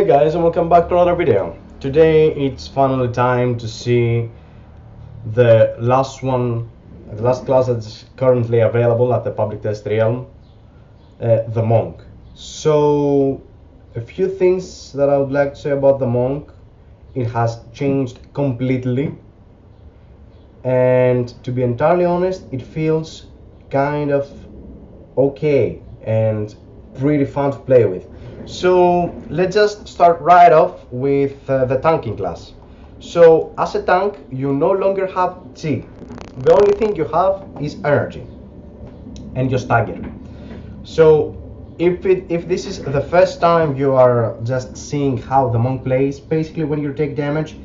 Hey guys, and welcome back to another video. Today it's finally time to see the last class that's currently available at the public test realm, the Monk. So a few things that I would like to say about the Monk. It has changed completely, and to be entirely honest, it feels kind of okay and pretty fun to play with. So let's just start right off with the tanking class. So as a tank, you no longer have Chi. The only thing you have is energy and your stagger. So if this is the first time you are just seeing how the Monk plays, basically when you take damage,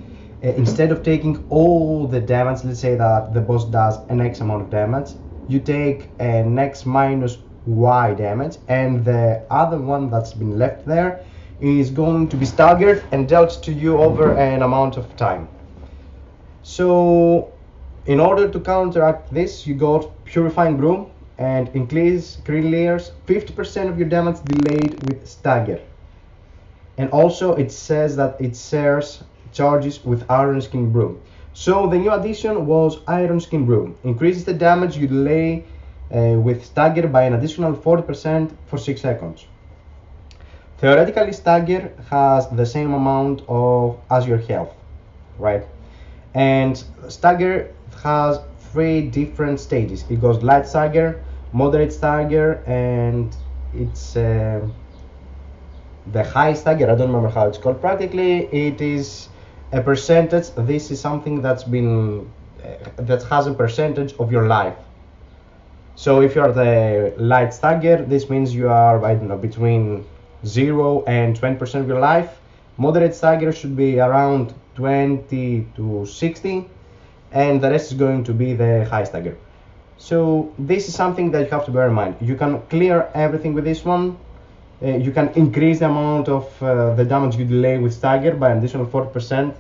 instead of taking all the damage, let's say that the boss does an X amount of damage, you take an X minus Y damage, and the other one that's been left there is going to be staggered and dealt to you over an amount of time. So in order to counteract this, you got Purifying Brew and increase clears 50% of your damage delayed with stagger. And also it says that it shares charges with Iron Skin Brew. So the new addition was Iron Skin Brew. Increases the damage you delay with stagger by an additional 40% for 6 seconds. Theoretically, stagger has the same amount as your health, right? And stagger has 3 different stages. It goes light stagger, moderate stagger, and it's the high stagger. I don't remember how it's called. Practically, it is a percentage. This is something that's been that has a percentage of your life. So if you are the light stagger, this means you are, I don't know, between 0 and 20% of your life. Moderate stagger should be around 20 to 60, and the rest is going to be the high stagger. So this is something that you have to bear in mind. You can clear everything with this one. You can increase the amount of the damage you delay with stagger by an additional 40%.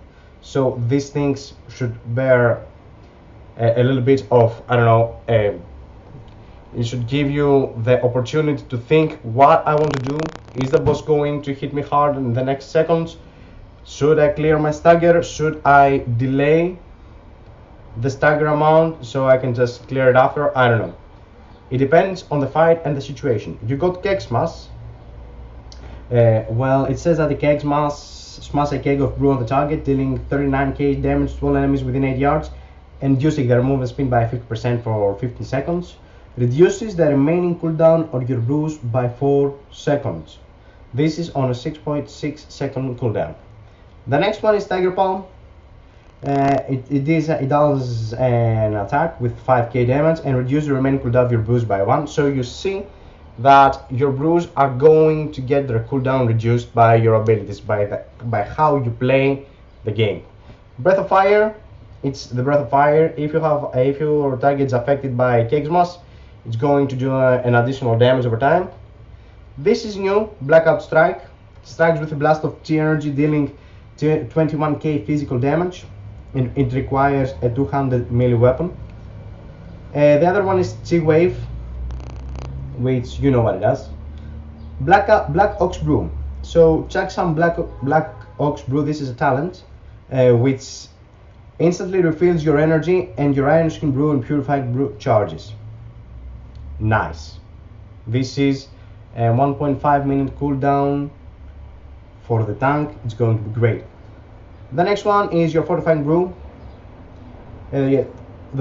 So these things should bear a little bit of, I don't know, it should give you the opportunity to think what I want to do. Is the boss going to hit me hard in the next seconds? Should I clear my stagger? Should I delay the stagger amount so I can just clear it after? I don't know. It depends on the fight and the situation. You got Keg Smash. Well, it says that the Keg smash a keg of brew on the target, dealing 39k damage to all enemies within 8 yards, and reducing their movement speed by 50% for 15 seconds. Reduces the remaining cooldown of your brews by 4 seconds. This is on a 6.6 second cooldown. The next one is Tiger Palm. It does an attack with 5k damage and reduces the remaining cooldown of your brews by 1. So you see that your brews are going to get their cooldown reduced by your abilities, by how you play the game. Breath of Fire. It's the Breath of Fire. If your target is affected by Keg Smash, it's going to do an additional damage over time. This is new, Blackout Strike. Strikes with a blast of Chi energy, dealing 21k physical damage. And it requires a 200 melee weapon. The other one is Chi Wave, which you know what it does. Black Ox Brew. So check some Black Ox Brew. This is a talent which instantly refills your energy and your Iron Skin Brew and Purified Brew charges. Nice. This is a 1.5 minute cooldown for the tank. It's going to be great. The next one is your Fortifying Brew. The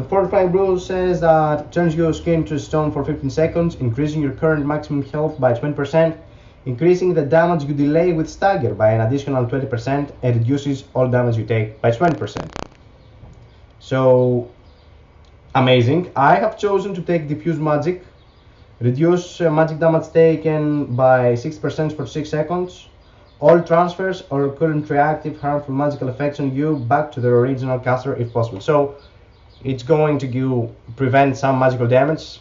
Fortifying Brew says that turns your skin to stone for 15 seconds, increasing your current maximum health by 20%, increasing the damage you delay with stagger by an additional 20%, and reduces all damage you take by 20%. So amazing. I have chosen to take Diffuse Magic. Reduce magic damage taken by 6% for 6 seconds. All transfers or current reactive harmful magical effects on you back to the original caster if possible. So it's going to prevent some magical damage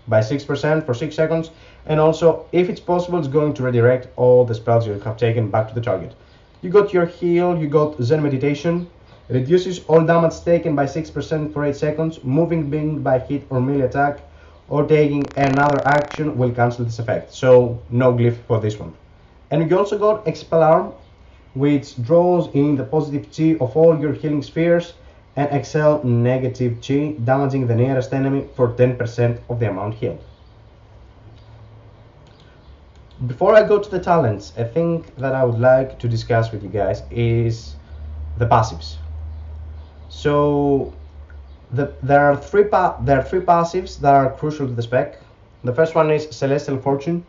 by 6% for 6 seconds. And also, if it's possible, it's going to redirect all the spells you have taken back to the target. You got your heal, you got Zen Meditation. Reduces all damage taken by 6% for 8 seconds. Moving being by hit or melee attack, or taking another action will cancel this effect. So no glyph for this one. And you also got Expel Arm. which draws in the positive chi of all your healing spheres, and exhale negative chi, damaging the nearest enemy for 10% of the amount healed. Before I go to the talents, a thing that I would like to discuss with you guys is the passives. So there are three passives that are crucial to the spec. The first one is Celestial Fortune.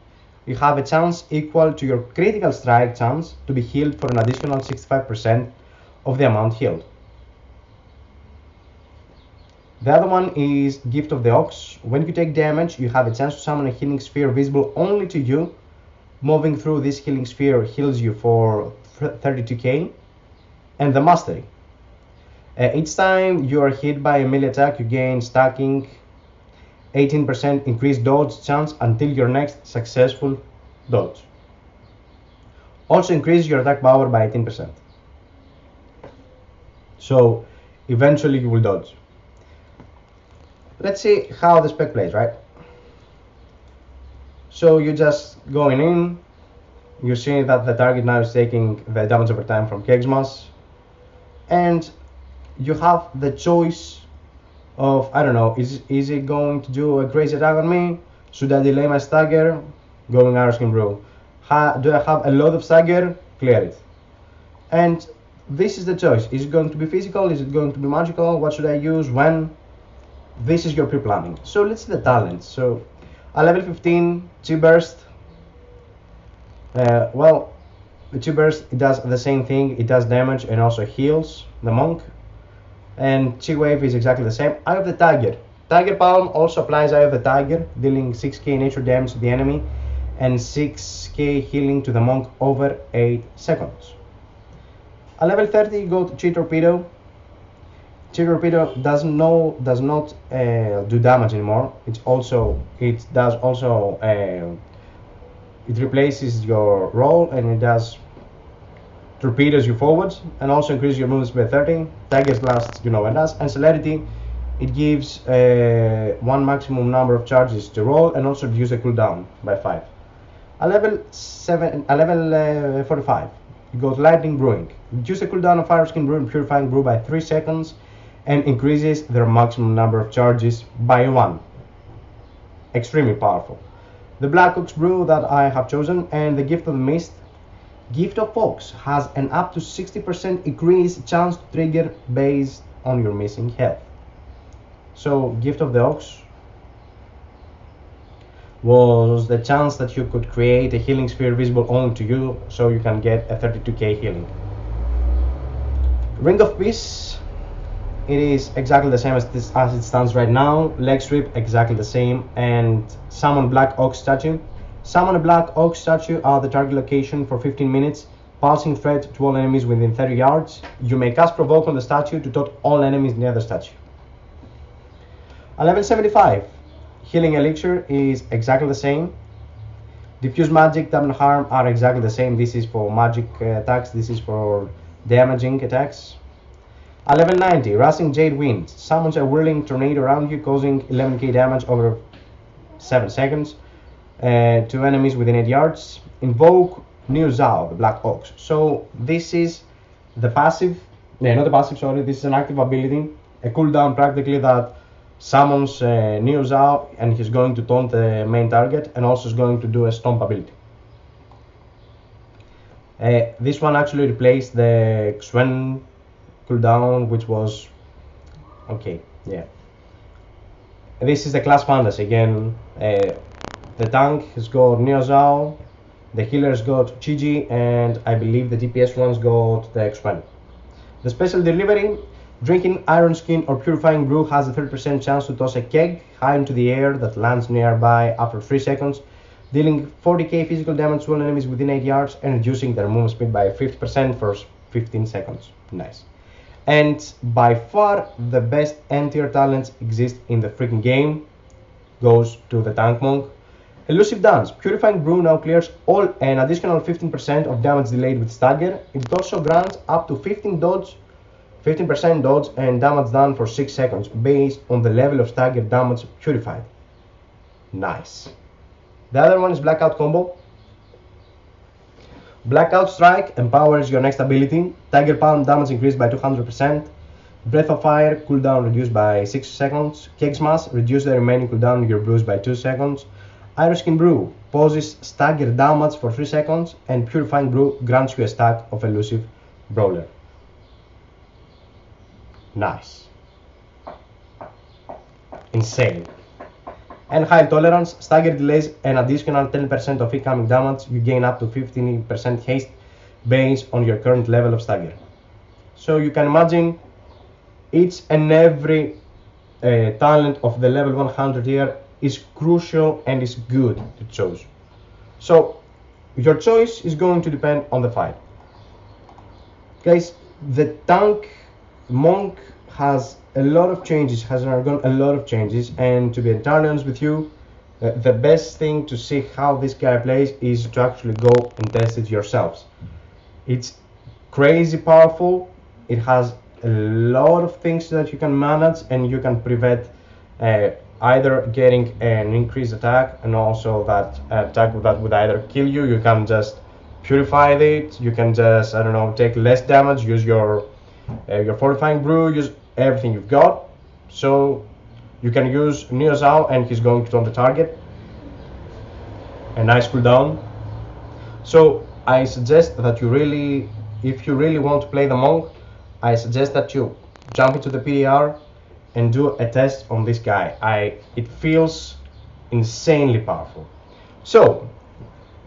You have a chance equal to your critical strike chance to be healed for an additional 65% of the amount healed. The other one is Gift of the Ox. When you take damage, you have a chance to summon a healing sphere visible only to you. Moving through this healing sphere heals you for 32k. And the Mastery. Each time you are hit by a melee attack, you gain stacking 18% increased dodge chance until your next successful dodge. Also increases your attack power by 18%. So eventually you will dodge. Let's see how the spec plays, right? So you're just going in, you see that the target now is taking the damage over time from Kegmas, and you have the choice of, I don't know, is it going to do a crazy attack on me? Should I delay my stagger? Going Arrowskin Brew. Do I have a lot of stagger? Clear it. And this is the choice. Is it going to be physical? Is it going to be magical? What should I use? When? This is your pre-planning. So let's see the talents. So at level 15, Chi Burst. Well, the Chi Burst, it does the same thing. It does damage and also heals the monk. And Chi Wave is exactly the same. Eye of the Tiger. Tiger Palm also applies Eye of the Tiger, dealing 6k nature damage to the enemy and 6k healing to the monk over 8 seconds. At level 30, you go to Chi Torpedo. Chi Torpedo does not do damage anymore. It replaces your roll, and it does torpedoes you forwards and also increases your movement speed by 30. Tiger's Blast, you know what it does. And Celerity, it gives one maximum number of charges to roll and also reduce the cooldown by 5. At level 45, you go to Lightning Brewing. Reduce the cooldown of Arrowskin Brew and Purifying Brew by 3 seconds and increases their maximum number of charges by 1. Extremely powerful. The Black Ox Brew that I have chosen, and the Gift of the Mist. Gift of Ox has an up to 60% increased chance to trigger based on your missing health. So Gift of the Ox was the chance that you could create a healing sphere visible only to you, so you can get a 32k healing. Ring of Peace, it is exactly the same as it stands right now. Leg Sweep, exactly the same. And Summon Black Ox Statue. Summon a Black Ox Statue at the target location for 15 minutes, pulsing threat to all enemies within 30 yards. You may cast Provoke on the statue to taunt all enemies near the statue. At level 75, Healing Elixir is exactly the same. Diffuse Magic, Damn and Harm are exactly the same. This is for magic attacks, this is for damaging attacks. At level 90, Rushing Jade Wind summons a whirling tornado around you, causing 11k damage over 7 seconds to enemies within 8 yards. Invoke Neo Zao, the Black Ox. So this is the passive, not the passive, sorry, this is an active ability, a cooldown practically that summons Neo Zao, and he's going to taunt the main target and also is going to do a stomp ability. This one actually replaced the Xuen cooldown, which was okay. Yeah, this is the class fantasy again. The tank has got Neo Zao, the healer's got Chi-Ji, and I believe the DPS one's got the Xuen. The special delivery, drinking Iron Skin or Purifying Brew has a 30% chance to toss a keg high into the air that lands nearby after 3 seconds, dealing 40k physical damage to all enemies within 8 yards and reducing their movement speed by 50% for 15 seconds. Nice. And by far the best N-tier talents exist in the freaking game goes to the Tank Monk. Elusive Dance. Purifying Brew now clears all an additional 15% of damage delayed with Stagger. It also grants up to 15% dodge and damage done for 6 seconds based on the level of Stagger damage purified. Nice. The other one is Blackout Combo. Blackout Strike empowers your next ability. Tiger Palm damage increased by 200%. Breath of Fire cooldown reduced by 6 seconds. Keg Smash reduce the remaining cooldown of your brews by 2 seconds. Aeroskin Brew pauses stagger damage for 3 seconds, and Purifying Brew grants you a stack of Elusive Brawler. Nice. Insane. And High Tolerance, stagger delays an additional 10% of incoming damage. You gain up to 15% haste based on your current level of stagger. So you can imagine each and every talent of the level 100 here is crucial and is good to choose. So your choice is going to depend on the fight. Guys, the tank monk has a lot of changes, has undergone a lot of changes, and to be entirely honest with you, the best thing to see how this guy plays is to actually go and test it yourselves. It's crazy powerful. It has a lot of things that you can manage, and you can prevent either getting an increased attack, and also that attack that would either kill you. You can just purify it. You can just, I don't know, take less damage, use your Fortifying Brew, use everything you've got. So you can use Neo Zhao, and he's going to taunt the target. A nice cooldown. So I suggest that you really, if you really want to play the monk, I suggest that you jump into the PDR and do a test on this guy. It feels insanely powerful. So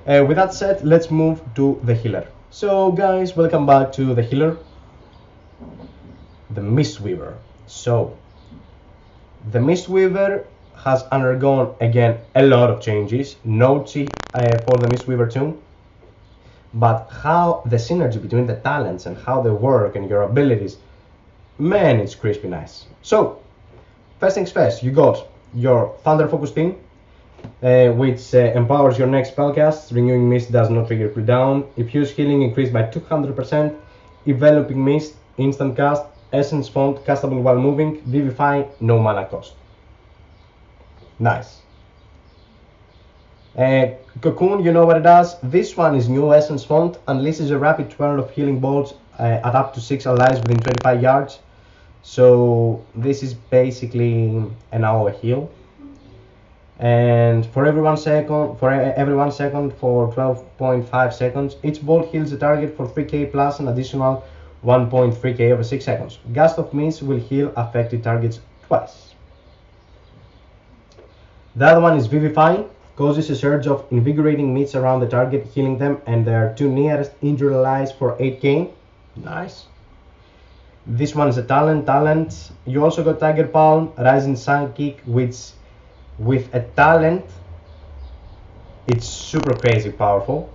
with that said, let's move to the healer. So guys, welcome back to the healer, the Mistweaver. So the Mistweaver has undergone again a lot of changes. No chi for the Mistweaver too, but how the synergy between the talents and how they work and your abilities, man, it's crispy nice. So first things first, you got your Thunder Focus Team, which empowers your next spellcast. Renewing Mist does not trigger cooldown. Infuse Healing increased by 200%. Enveloping Mist instant cast. Essence Font castable while moving. Vivify no mana cost. Nice. Cocoon, you know what it does. This one is new. Essence Font unleashes a rapid twirl of healing bolts at up to 6 allies within 25 yards. So this is basically an hour heal, and for every 1 second, for 12.5 seconds, each bolt heals the target for 3k plus an additional 1.3k over 6 seconds. Gust of Mist will heal affected targets twice. The other one is Vivify, causes a surge of invigorating mists around the target, healing them and their 2 nearest injured allies for 8k. Nice. This one is a talent. You also got Tiger Palm, Rising Sun Kick, which with a talent, it's super crazy powerful.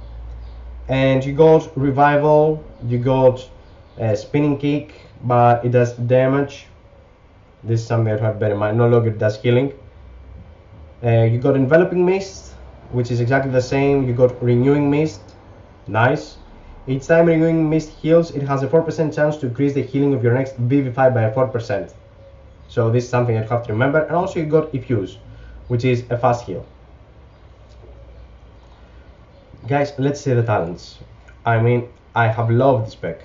And you got Revival, you got Spinning Kick, but it does damage. This is something to have better in mind. No longer does healing. You got Enveloping Mist, which is exactly the same. You got Renewing Mist. Nice. Each time Renewing Mist heals, it has a 4% chance to increase the healing of your next Vivify by 4%. So this is something you have to remember. And also you got Effuse, which is a fast heal. Guys, let's see the talents. I mean, I have loved this spec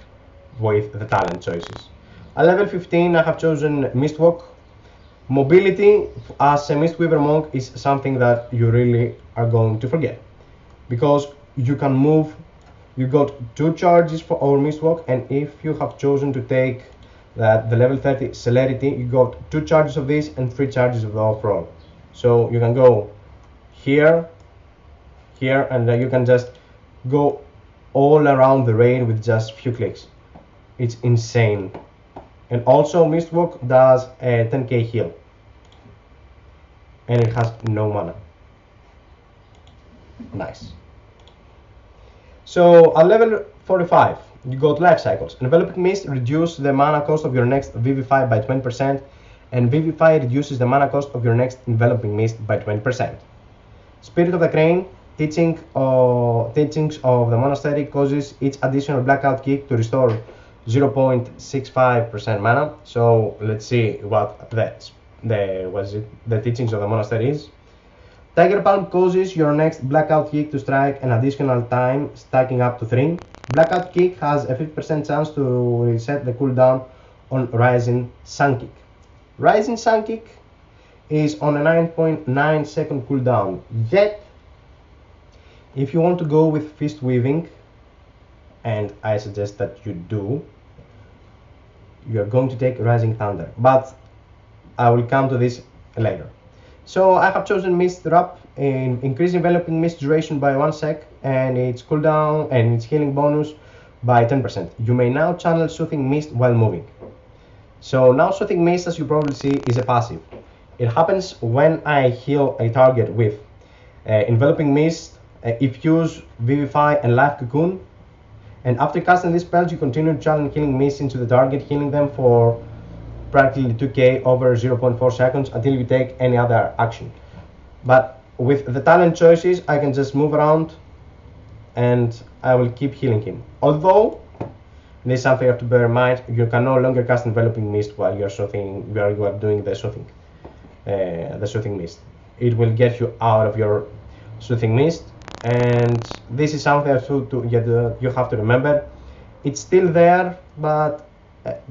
with the talent choices. At level 15, I have chosen Mistwalk. Mobility as a Mistweaver monk is something that you really are going to forget, because you can move. You got 2 charges for our Mistwalk, and if you have chosen to take the level 30 Celerity, you got 2 charges of this and 3 charges of the off-roll. So you can go here, and you can just go all around the raid with just few clicks. It's insane. And also Mistwalk does a 10k heal, and it has no mana. Nice. So at level 45, you got Life Cycles. Enveloping Mist reduces the mana cost of your next Vivify by 20%, and Vivify reduces the mana cost of your next Enveloping Mist by 20%. Spirit of the Crane, Teachings of the Monastery causes each additional Blackout Kick to restore 0.65% mana. So let's see what the Teachings of the Monastery is. Tiger Palm causes your next Blackout Kick to strike an additional time, stacking up to 3. Blackout Kick has a 50% chance to reset the cooldown on Rising Sun Kick. Rising Sun Kick is on a 9.9 second cooldown, yet if you want to go with Fist Weaving, and I suggest that you do, you are going to take Rising Thunder, but I will come to this later. So I have chosen Mist Wrap, increase enveloping mist duration by 1 sec, and its cooldown and its healing bonus by 10%. You may now channel Soothing Mist while moving. So now Soothing Mist, as you probably see, is a passive. It happens when I heal a target with enveloping mist, if use Vivify and Life Cocoon, and after casting these spells, you continue to channel healing mist into the target, healing them for practically 2k over 0.4 seconds until you take any other action. But with the talent choices, I can just move around and I will keep healing him. Although this is something you have to bear in mind, you can no longer cast enveloping mist while you are doing the soothing mist. It will get you out of your soothing mist, and this is something you have to remember. It's still there, but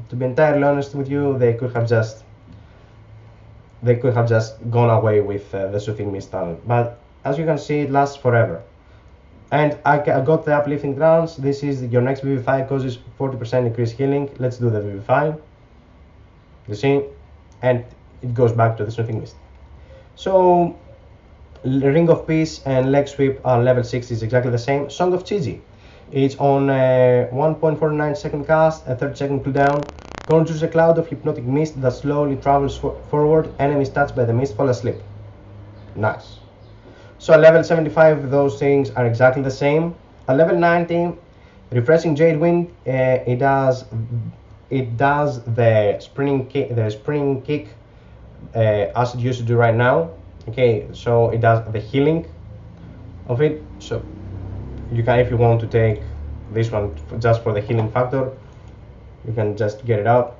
to be entirely honest with you, they could have just gone away with the soothing mist talent. But as you can see, it lasts forever. And I got the uplifting trance. This is your next Vivify, causes 40% increased healing. Let's do the Vivify. You see, and it goes back to the soothing mist. So Ring of Peace and Leg Sweep on level 6 is exactly the same. Song of Chi-Ji, it's on 1.49 second cast, a 30-second cooldown. Conjures a cloud of hypnotic mist that slowly travels forward. Enemies touched by the mist fall asleep. Nice. So at level 75, those things are exactly the same. At level 90, Refreshing Jade Wind, it does the sprinting kick, as it used to do right now. Okay, so it does the healing of it. So you can, if you want to take this one just for the healing factor, you can just get it out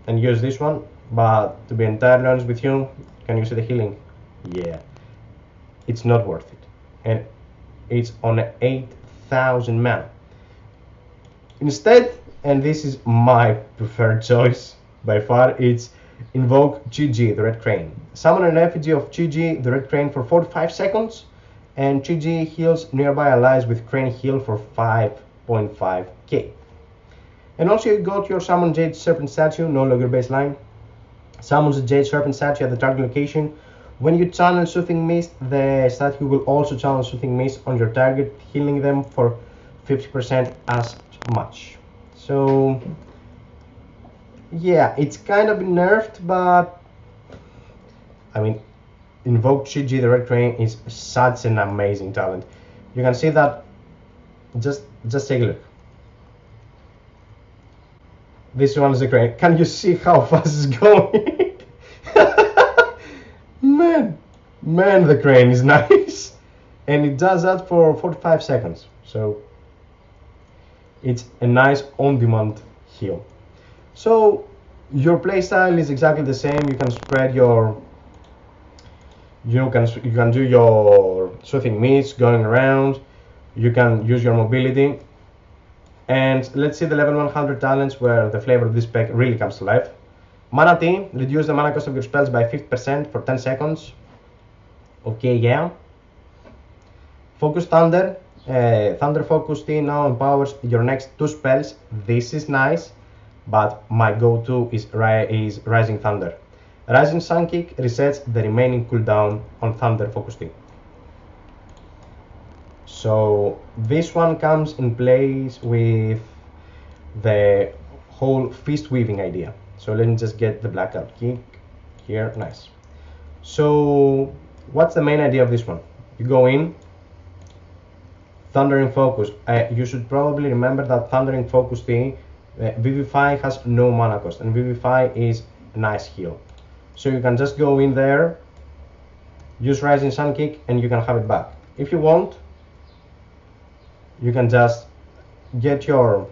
and use this one. But to be entirely honest with you, can you see the healing? Yeah, it's not worth it, and it's on 8,000 mana. Instead, and this is my preferred choice by far, it's Invoke Chi-Ji, the Red Crane. Summon an effigy of Chi-Ji, the Red Crane, for 45 seconds, and Chi-Ji heals nearby allies with Crane Heal for 5.5k. And also you got your Summon Jade Serpent statue, no longer baseline. Summons a Jade Serpent statue at the target location. When you channel Soothing Mist, the statue will also channel Soothing Mist on your target, healing them for 50% as much. So yeah, it's kind of been nerfed, but I mean, Invoke Chi-Ji, the Red Crane, is such an amazing talent. You can see that. Just take a look. This one is the crane. Can you see how fast it's going? man, the crane is nice, and it does that for 45 seconds. So it's a nice on-demand heal. So your playstyle is exactly the same. You can spread your, you can do your soothing mist going around. You can use your mobility, and let's see the level 100 talents where the flavor of this spec really comes to life. Mana Tea, reduce the mana cost of your spells by 50% for 10 seconds. Okay, yeah. Focus Thunder, Thunder Focus Tea now empowers your next 2 spells. This is nice, but my go-to is Rising Thunder. Rising Sun Kick resets the remaining cooldown on Thunder Focus Tea. So this one comes in place with the whole Fist Weaving idea. So let me just get the Blackout Kick here. Nice. So what's the main idea of this one? You go in, Thundering Focus. You should probably remember that Thundering Focus Tea, Vivify has no mana cost, and Vivify is a nice heal. So you can just go in there, use Rising Sun Kick, and you can have it back. If you want, you can just get your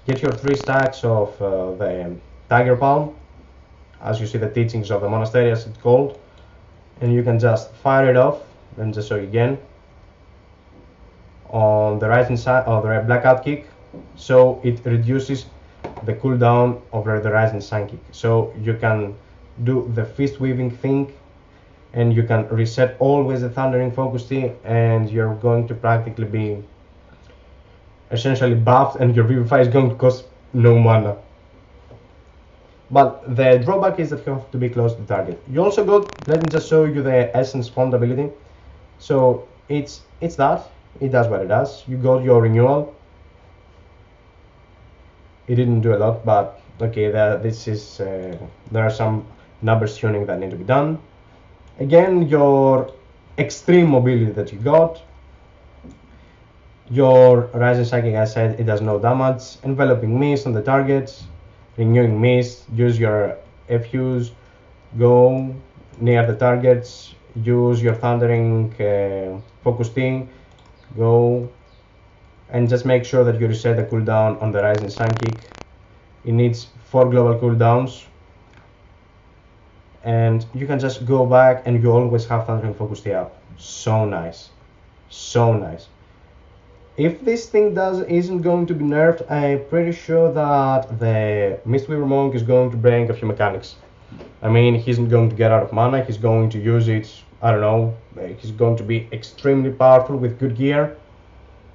3 stacks of the Tiger Palm, as you see the teachings of the monastery, as it's called, and you can just fire it off. And just show you again on the rising side of the blackout kick, so it reduces the cooldown over the rising sun kick. So you can do the fist weaving thing, and you can reset always the thundering focus T, and you're going to practically be essentially buffed, and your Vivify is going to cost no mana. But the drawback is that you have to be close to the target. You also got, let me just show you the Essence Font ability. So it's that, it does what it does. You got your renewal. It didn't do a lot, but okay, there are some numbers tuning that need to be done. Again, your extreme mobility that you got. Your Rising Psychic, I said, it does no damage. Enveloping Mist on the targets. Renewing Mist, use your FUs, go near the targets, use your Thundering Focus Thing, go, and just make sure that you reset the cooldown on the Rising Sun Kick. It needs 4 global cooldowns, and you can just go back and you always have Thundering Focus T up. So nice, so nice. If this thing isn't going to be nerfed, I'm pretty sure that the Mistweaver Monk is going to bring a few mechanics. I mean, he's not going to get out of mana, he's going to use it, I don't know, he's going to be extremely powerful with good gear.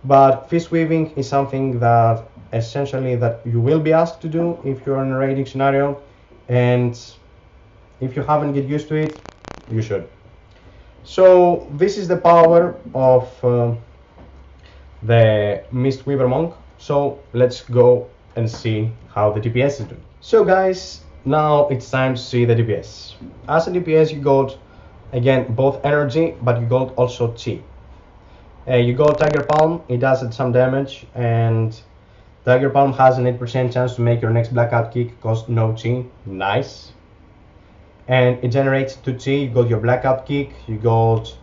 But fist weaving is something that essentially that you will be asked to do if you're in a raiding scenario, and if you haven't get used to it, you should. So this is the power of the Mistweaver Monk. So let's go and see how the DPS is doing. So guys, now it's time to see the DPS. As a DPS, you got again both energy, but you got also chi. You got Tiger Palm, it does some damage, and Tiger Palm has an 8% chance to make your next blackout kick cost no chi. Nice. And it generates 2 chi. You got your blackout kick, you got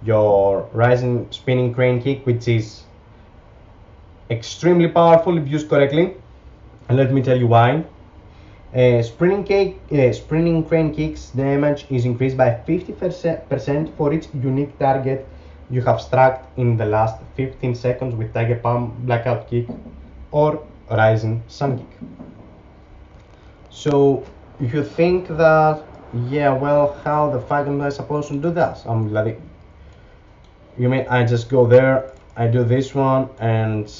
your rising spinning crane kick, which is extremely powerful if used correctly, and let me tell you why. Spinning crane kicks damage is increased by 50% for each unique target you have struck in the last 15 seconds with Tiger Palm, blackout kick, or rising sun kick. So if you think that, yeah, well, how the fuck am I supposed to do that? I'm like, you mean I just go there, I do this one and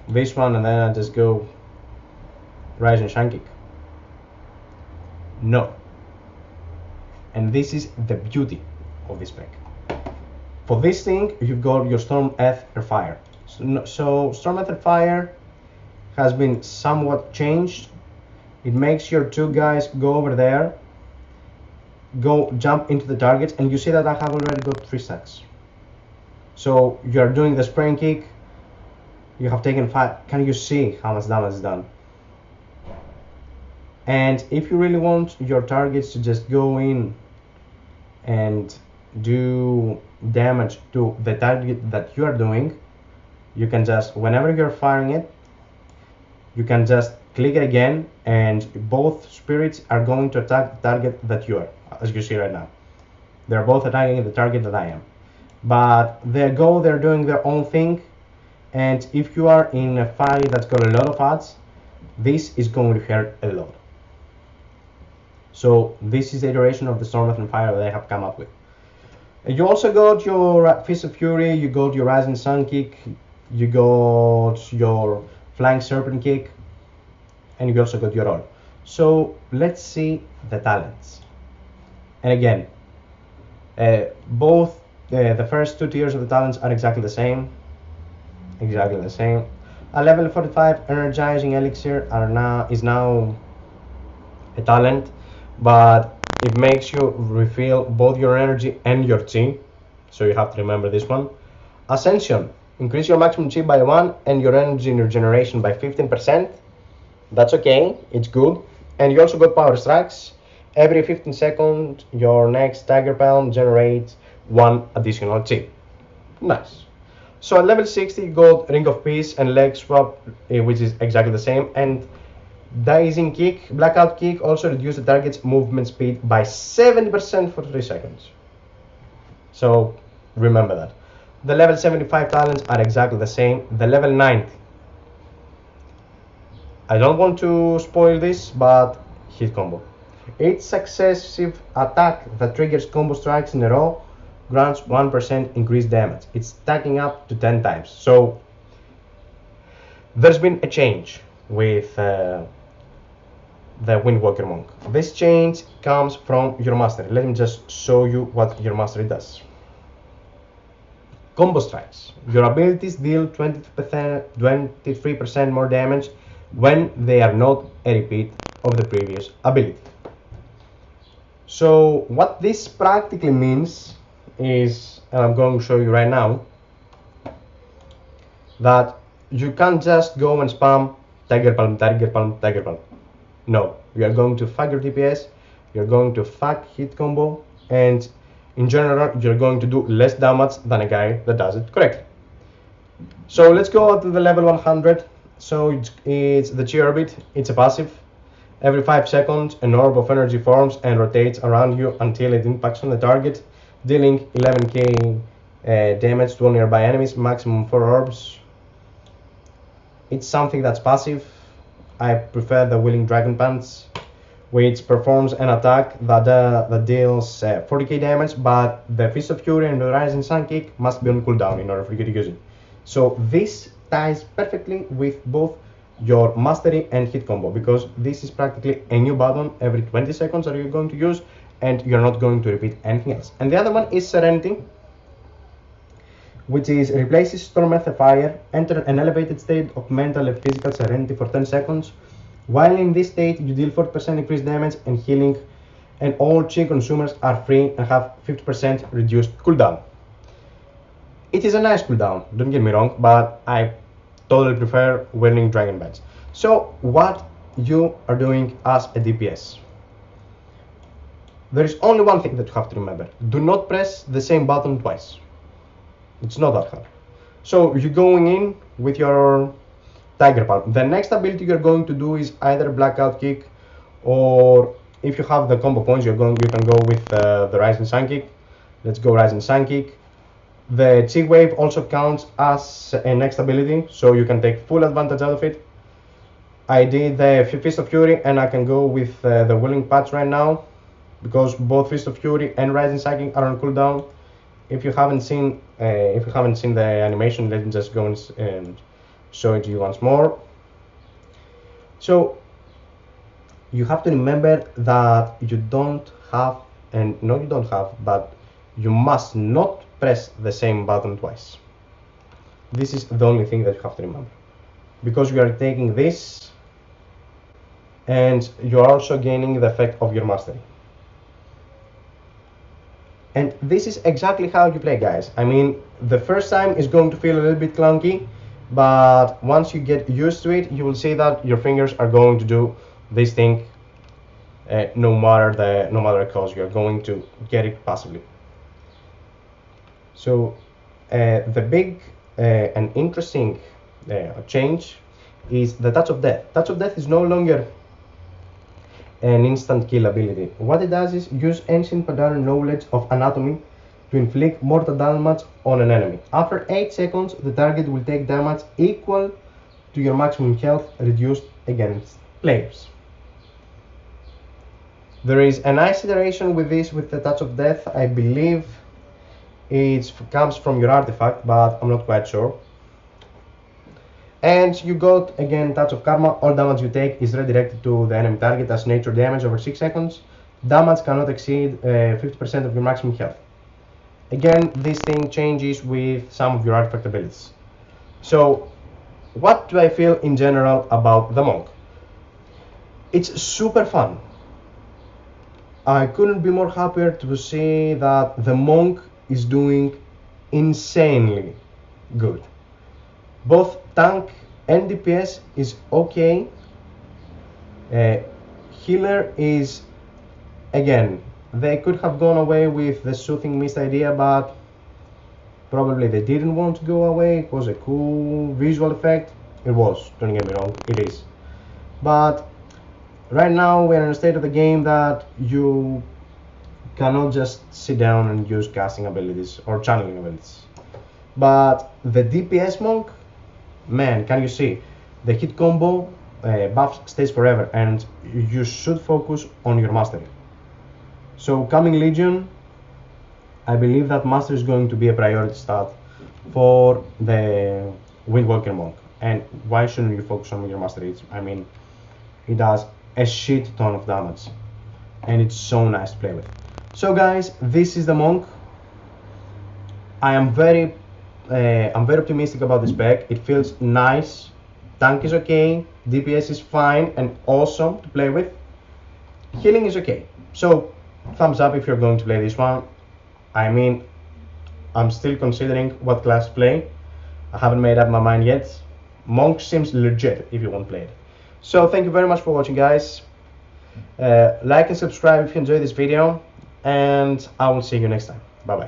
this one, and then I just go rising sun kick? No. And this is the beauty of this spec. For this thing, you've got your Storm Aether Fire. So Storm Aether Fire has been somewhat changed. It makes your 2 guys go over there, go jump into the targets, and you see that I have already got 3 stacks. So you are doing the spring kick, you have taken 5. Can you see how much damage is done? And if you really want your targets to just go in and do damage to the target that you are doing, you can just, whenever you're firing it, you can just click it again, and both spirits are going to attack the target that you are, as you see right now. They're both attacking the target that I am. But they're doing their own thing, and if you are in a fight that's got a lot of odds, this is going to hurt a lot. So this is the iteration of the Storm Aether Fire that I have come up with. You also got your Fist of Fury, you got your Rising Sun Kick, you got your Flying Serpent Kick, and you also got your roll. So let's see the talents. And again, both the first 2 tiers of the talents are exactly the same. A level 45 Energizing Elixir is now a talent, but it makes you refill both your energy and your chi, so you have to remember this one. Ascension, increase your maximum chi by 1 and your energy regeneration by 15%. That's okay, it's good. And you also got Power Strikes. Every 15 seconds, your next Tiger Palm generates 1 additional chi. Nice. So at level 60, you got Ring of Peace and Leg Swap, which is exactly the same. And Dazing Kick, Blackout Kick also reduce the target's movement speed by 70% for 3 seconds. So remember that. The level 75 talents are exactly the same. The level 90, I don't want to spoil this, but hit combo. Each successive attack that triggers combo strikes in a row grants 1% increased damage. It's stacking up to 10 times. So there's been a change with the Windwalker Monk. This change comes from your mastery. Let me just show you what your mastery does. Combo strikes. Your abilities deal 23% more damage when they are not a repeat of the previous ability. So what this practically means is, and I'm going to show you right now, that you can't just go and spam Tiger Palm, Tiger Palm, Tiger Palm. No, you are going to fuck your DPS, you're going to fuck hit combo, and in general, you're going to do less damage than a guy that does it correctly. So let's go to the level 100. So it's the cheer bit. It's a passive. Every 5 seconds, an orb of energy forms and rotates around you until it impacts on the target, dealing 11k damage to all nearby enemies, maximum 4 orbs. It's something that's passive. I prefer the Willing Dragon Pants, which performs an attack that deals 40k damage, but the Fist of Fury and the Rising Sun Kick must be on cooldown in order for you to use it. So this ties perfectly with both your mastery and hit combo, because this is practically a new button every 20 seconds that you're going to use, and you're not going to repeat anything else. And the other one is Serenity, which is replaces Stormwrath of Fire. Enter an elevated state of mental and physical serenity for 10 seconds. While in this state, you deal 40% increased damage and healing, and all chi consumers are free and have 50% reduced cooldown. It is a nice cooldown, don't get me wrong, but I totally prefer Whirling Dragon Badge. So what you are doing as a DPS? There is only one thing that you have to remember. Do not press the same button twice. It's not that hard. So you're going in with your Tiger Palm. The next ability you're going to do is either Blackout Kick, or if you have the combo points, you can go with the Rising Sun Kick. Let's go Rising Sun Kick. The Chi Wave also counts as a next ability, so you can take full advantage out of it. I did the Fist of Fury, and I can go with the Willing Patch right now, because both Fist of Fury and Rising Sun Kick are on cooldown. If you haven't seen the animation, let me just go and show it to you once more. So you have to remember that you don't have, and no, you don't have, but you must not press the same button twice. This is the only thing that you have to remember, because you are taking this and you are also gaining the effect of your mastery. And this is exactly how you play, guys. I mean, the first time is going to feel a little bit clunky, but once you get used to it, you will see that your fingers are going to do this thing no matter the cost. You're going to get it passively. So the big and interesting change is the Touch of Death. Touch of Death is no longer an instant kill ability. What it does is use ancient pattern knowledge of anatomy to inflict mortal damage on an enemy. After 8 seconds, the target will take damage equal to your maximum health reduced against players. There is a nice iteration with this, with the Touch of Death. I believe it comes from your artifact, but I'm not quite sure. And you got again Touch of Karma. All damage you take is redirected to the enemy target as nature damage over 6 seconds. Damage cannot exceed 50% of your maximum health. Again, this thing changes with some of your artifact abilities. So what do I feel in general about the Monk? It's super fun. I couldn't be more happier to see that the Monk is doing insanely good. Both tank and DPS is okay. Healer is, again, they could have gone away with the Soothing Mist idea, but probably they didn't want to go away. It was a cool visual effect. It was, don't get me wrong, it is. But Right now we're in a state of the game that you cannot just sit down and use casting abilities or channeling abilities. But the DPS monk, man, can you see? The hit combo buff stays forever, and you should focus on your mastery. So coming Legion, I believe that mastery is going to be a priority stat for the Windwalker monk. And why shouldn't you focus on your mastery? I mean, it does a shit ton of damage, and it's so nice to play with. So guys, this is the monk. I'm very optimistic about this spec. It feels nice. Tank is okay. DPS is fine and awesome to play with. Healing is okay. So thumbs up if you're going to play this one. I mean, I'm still considering what class to play. I haven't made up my mind yet. Monk seems legit if you want to play it. So thank you very much for watching, guys. Like and subscribe if you enjoyed this video, and I will see you next time. Bye bye.